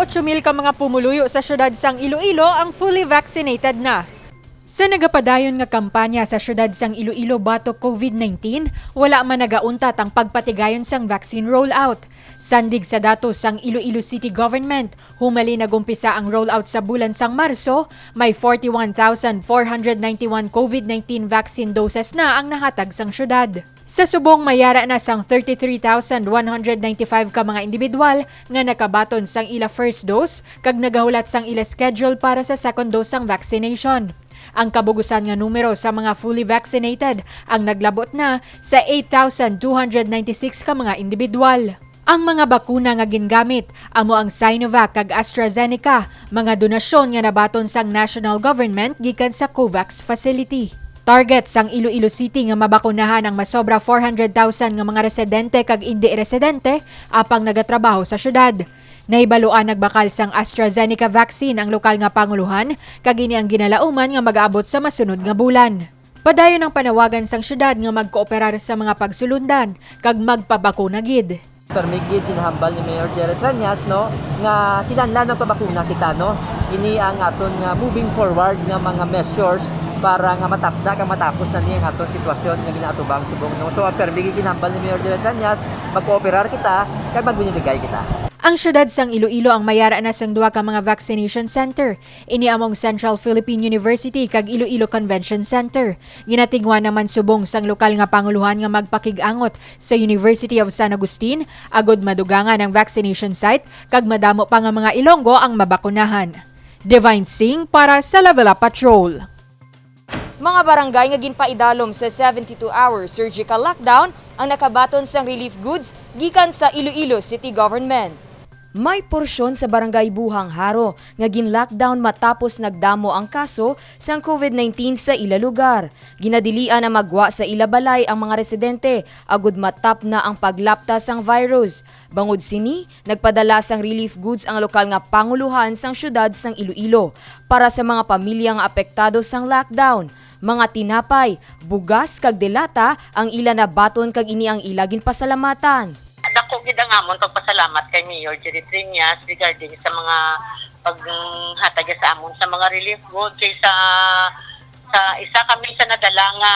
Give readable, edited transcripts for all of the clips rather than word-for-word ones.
8,000 ka mga pumuluyo sa syudad sang Iloilo ang fully vaccinated na. Sa nagapadayon nga kampanya sa syudad sang Iloilo batok COVID-19, wala man nagauntat ang pagpatigayon sang vaccine rollout. Sandig sa datos sang Iloilo City Government, humali nagumpisa ang rollout sa bulan sang Marso, may 41,491 COVID-19 vaccine doses na ang nahatag sang syudad. Sa subong mayara na sang 33,195 ka mga individual nga nakabaton sang ila first dose kag nagahulat sang ila schedule para sa second dose sang vaccination. Ang kabugusan nga numero sa mga fully vaccinated ang naglabot na sa 8,296 ka mga individual. Ang mga bakuna nga gingamit amo ang Sinovac kag AstraZeneca, mga donasyon nga nabaton sang national government gikan sa COVAX facility. Target sang Iloilo City nga mabakunahan ang masobra 400,000 nga mga residente kag hindi residente apang nagatrabaho sa syudad. Nahibaluan nagbakal sang AstraZeneca vaccine ang lokal nga panguluhan kag ini ang ginalauman nga mag-aabot sa masunod nga bulan. Padayon ang panawagan sang syudad nga magkooperar sa mga pagsulundan kag magpabakuna gid. Permigid hinahambal ni Mayor Jerry Tranyas nga kinahanglan ng pabakuna kita ini ang aton nga moving forward nga mga measures para nga matapos na niya ang aton sitwasyon nga ginaatubang subong So permigid hinahambal ni Mayor Jerry Tranyas magkooperar kita kag magbinibigay kita. Ang syudad sang Iloilo ang mayara na sang duha ka mga vaccination center. Ini among Central Philippine University kag Iloilo Convention Center. Ginatingwan naman subong sang lokal nga panguluhan nga magpakig-angot sa University of San Agustin agod madugangan ang vaccination site kag madamo pa nga mga Ilonggo ang mabakunahan. Divine Singh para sa Level Up Patrol. Mga barangay nga ginpaidalom sa 72-hour surgical lockdown ang nakabaton sang relief goods gikan sa Iloilo City Government. May porsyon sa barangay Buhang Haro nga gin-lockdown matapos nagdamo ang kaso sang COVID-19 sa ila lugar. Ginadilian na magwa sa ila balay ang mga residente agud matap na ang paglapta sang virus. Bangod sini, nagpadala sang relief goods ang lokal nga panguluhan sang syudad sang Iloilo para sa mga pamilyang apektado sang lockdown. Mga tinapay, bugas kag delata ang ila nabaton kag ini ang ila ginpasalamatan. Dako gid ang amon pagpasalamat kay Mayor Jerry Tranyas regarding sa mga paghatag sa amon sa mga relief goods kay sa isa kami sa nadala nga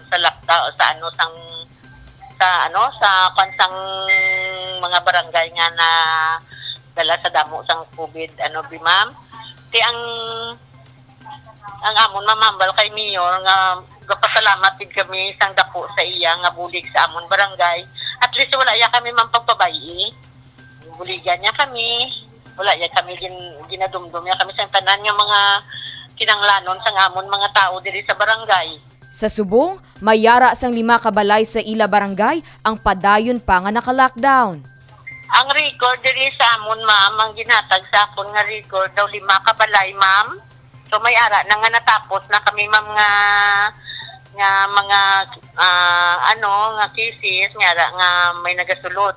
sa laptop sa kansang mga barangay nga na dala sa damo sang COVID ma'am. Ti ang amon mamambal kay Mayor nga gapasalamat gid kami sang dako sa iya nga bulig sa amon barangay. At least wala ya kami mampagpabayi. Buligan niya kami. Wala ya kami ginadumdum ya kami sa tanan nga mga kinanglanon sa amon mga tao diri sa barangay. Sa subong, mayara sang 5 kabalay sa ila barangay ang padayon pa nga naka-lockdown. Ang record diri sa amon ma'am, ang ginhatag sa akon nga record daw 5 kabalay ma'am. So may ara na nga natapos na kami ma'am nga mga nga cases nga may nagasulod.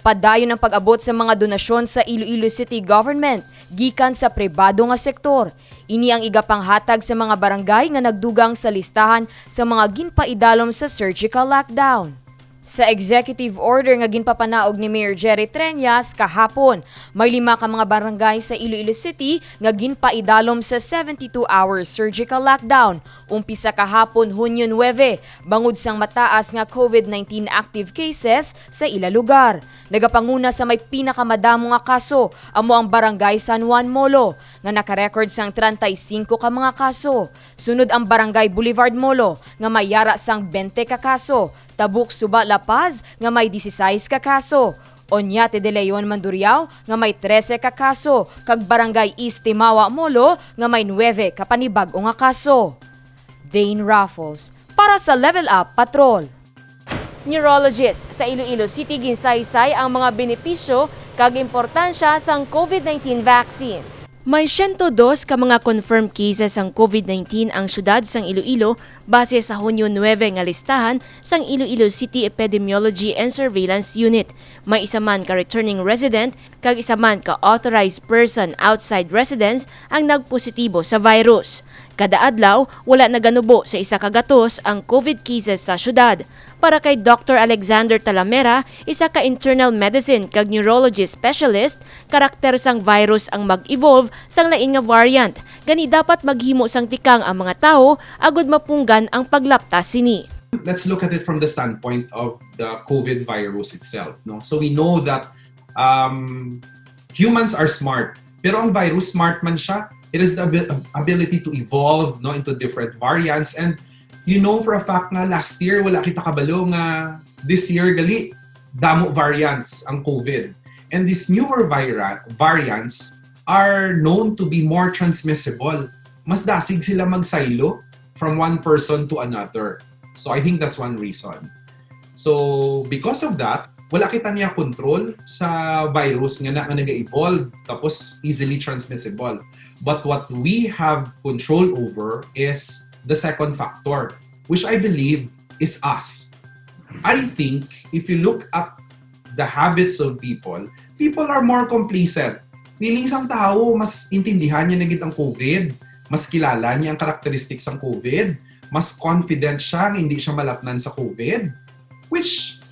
Padayon ang pag-abot sa mga donasyon sa Iloilo City Government gikan sa pribado nga sektor. Ini ang igapanghatag sa mga barangay nga nagdugang sa listahan sa mga ginpaidalom sa surgical lockdown. Sa executive order nga ginpapanaog ni Mayor Jerry Tranyas kahapon, may 5 ka mga barangay sa Iloilo City nga ginpaidalom sa 72-hour surgical lockdown. Umpisa kahapon Hunyo 9, bangod sang mataas nga COVID-19 active cases sa ila lugar. Nagapanguna sa may pinakamadamo nga kaso amo ang barangay San Juan Molo nga nakarecord sang 35 ka mga kaso. Sunod ang barangay Boulevard Molo nga mayara sang 20 ka kaso. Tabuk Suba La Paz nga may 16 ka kaso. Oñate de Leon Mandurriao nga may 13 ka kaso. Kag barangay East Timawa Molo nga may 9 ka panibag-o nga kaso. Dane Raffles para sa Level Up Patrol. Neurologist sa Iloilo City ginsaysay ang mga benepisyo kag importansya sang COVID-19 vaccine. May 102 ka mga confirmed cases ang COVID-19 ang syudad sang Iloilo base sa Hunyo 9 nga listahan sang Iloilo City Epidemiology and Surveillance Unit. May isa man ka returning resident kag isa man ka authorized person outside residence ang nagpositibo sa virus. Kada adlaw, wala naganubo sa isa ka gatos ang COVID cases sa syudad. Para kay Dr. Alexander Talamera, isa ka internal medicine kag neurology specialist, karakter sang virus ang mag-evolve sang lain nga variant. Gani dapat maghimo sang tikang ang mga tao agud mapunggan ang paglaptas sini. Let's look at it from the standpoint of the COVID virus itself. No? So we know that humans are smart, pero ang virus smart man siya. It is the ability to evolve, no, into different variants. And you know for a fact nga last year wala kita kabalo nga this year gali damo variants ang COVID. And these newer variants are known to be more transmissible. Mas dasig sila magsilo from one person to another. So I think that's one reason. So because of that, wala kita niya control sa virus nga nag-evolve tapos easily transmissible. But what we have control over is the second factor, which I believe is us. I think if you look at the habits of people are more complacent. Feeling isang tao, mas intindihan niya na gid ang COVID, mas kilala niya ang characteristics ng COVID, mas confident siya na hindi siya malatnan sa COVID, which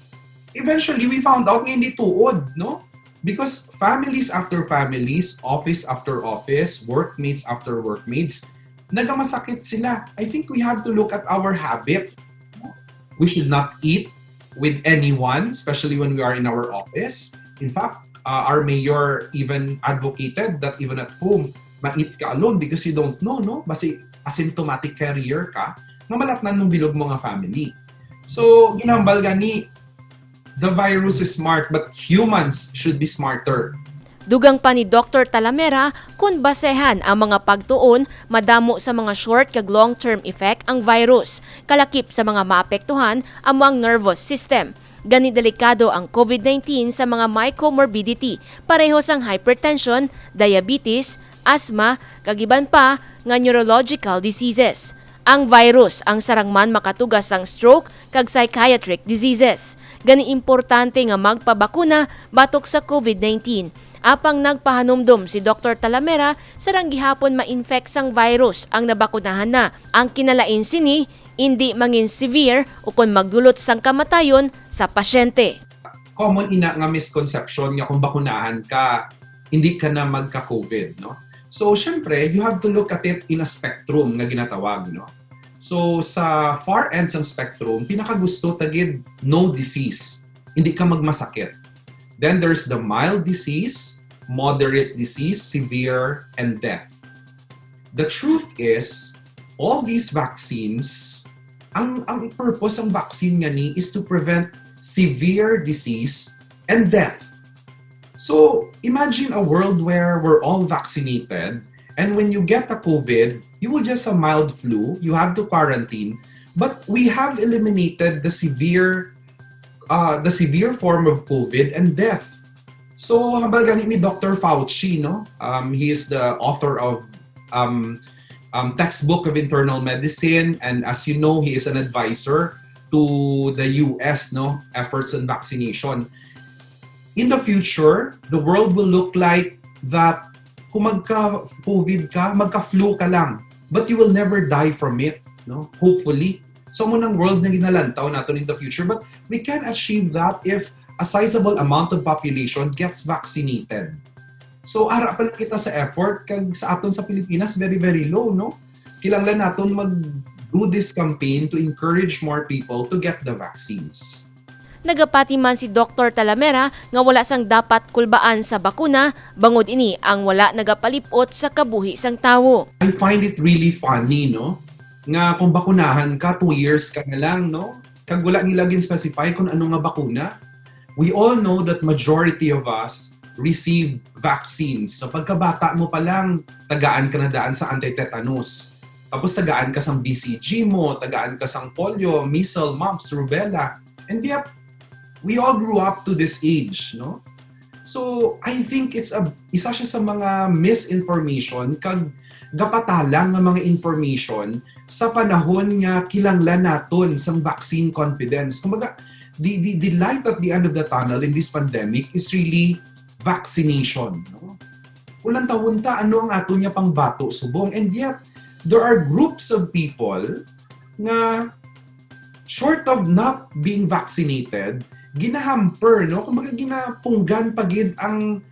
eventually we found out nga hindi tuod, no? Because families after families, office after office, workmates after workmates, nagamasakit sila. I think we have to look at our habits. We should not eat with anyone, especially when we are in our office. In fact, our mayor even advocated that even at home, ma-eat ka alone because you don't know, no? Basi asymptomatic carrier ka, nga malatnan mong bilog mga family. So, ginambal gani, the virus is smart, but humans should be smarter. Dugang pa ni Dr. Talamera kung basehan ang mga pagtuon, madamo sa mga short kag long-term effect ang virus, kalakip sa mga maapektuhan ang mga nervous system. Gani delikado ang COVID-19 sa mga may comorbidity, pareho sang hypertension, diabetes, asthma, kag iban pa nga neurological diseases. Ang virus ang sarangman makatugas ang stroke kag psychiatric diseases. Gani importante nga magpabakuna batok sa COVID-19. Apang nagpahanumdum si Dr. Talamera, sarang gihapon ma-infect sang virus ang nabakunahan na. Ang kinalain sini, hindi mangin severe o kung magdulot sang kamatayon sa pasyente. Common ina nga misconception nga kung bakunahan ka, hindi ka na magka-COVID, no? So, syempre, you have to look at it in a spectrum na ginatawag, no? So, sa far ends ng spectrum, pinakagusto tagid no disease. Hindi ka magmasakit. Then there's the mild disease, moderate disease, severe, and death. The truth is, all these vaccines, ang purpose ng vaccine nga ni is to prevent severe disease and death. So, imagine a world where we're all vaccinated and when you get a COVID, you will just a mild flu, you have to quarantine, but we have eliminated the severe form of COVID and death. So, hambal gani ni Dr. Fauci, no? He is the author of textbook of internal medicine, and as you know, he is an advisor to the US, no, efforts on vaccination. In the future, the world will look like that kung magka-COVID ka, magka-flu ka lang, but you will never die from it, no? Hopefully. So, munang world na ginalantaw natin in the future, but we can achieve that if a sizable amount of population gets vaccinated. So, ara pala kita sa effort, kag sa aton sa Pilipinas, very, very low, no? Kilanglan natin mag-do this campaign to encourage more people to get the vaccines. Nagapati man si Dr. Talamera nga wala sang dapat kulbaan sa bakuna, bangod ini ang wala nagapalipot sa kabuhi sang tawo. I find it really funny, no? Nga kung bakunahan ka, 2 years ka na lang, no? Kag wala nila gin-specify kung ano nga bakuna. We all know that majority of us receive vaccines. So pagkabata mo pa lang, tagaan ka na daan sa anti-tetanus. Tapos tagaan ka sang BCG mo, tagaan ka sang polio, measles, mumps, rubella. And yet, we all grew up to this age, no? So, I think isa siya sa mga misinformation kag gapatalang ng mga information sa panahon nga kilanglan naton sang vaccine confidence. Kumbaga, the light at the end of the tunnel in this pandemic is really vaccination. No? Ulang tawunta, ano ang ato niya pang bato subong. And yet, there are groups of people nga short of not being vaccinated, ginahamper, no? Kumbaga ginapunggan pagid ang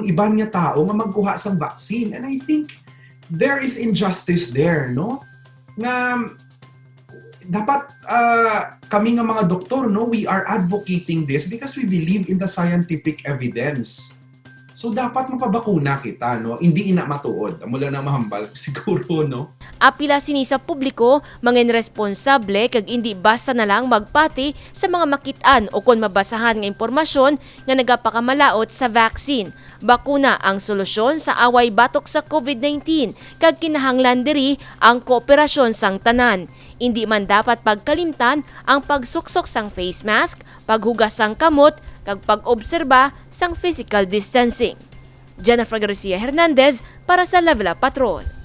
iban nga tao nga magkuha sang vaccine. And I think there is injustice there, no? Nga dapat kami nga mga doktor, no, we are advocating this because we believe in the scientific evidence. So dapat mapabakuna kita, no? Hindi ina matuod. Mula na mahambal siguro, no? Apila sini sa publiko mangin responsable kag hindi basta na lang magpati sa mga makitaan o kon mabasahan nga impormasyon nga nagapakamalaot sa vaccine. Bakuna ang solusyon sa away batok sa COVID-19 kag kinahanglan diri ang kooperasyon sang tanan. Hindi man dapat pagkalimtan ang pagsuksok sang face mask, paghugas sang kamot, kag pag-obserba sang physical distancing. Jennifer Garcia Hernandez para sa Level Up Patrol.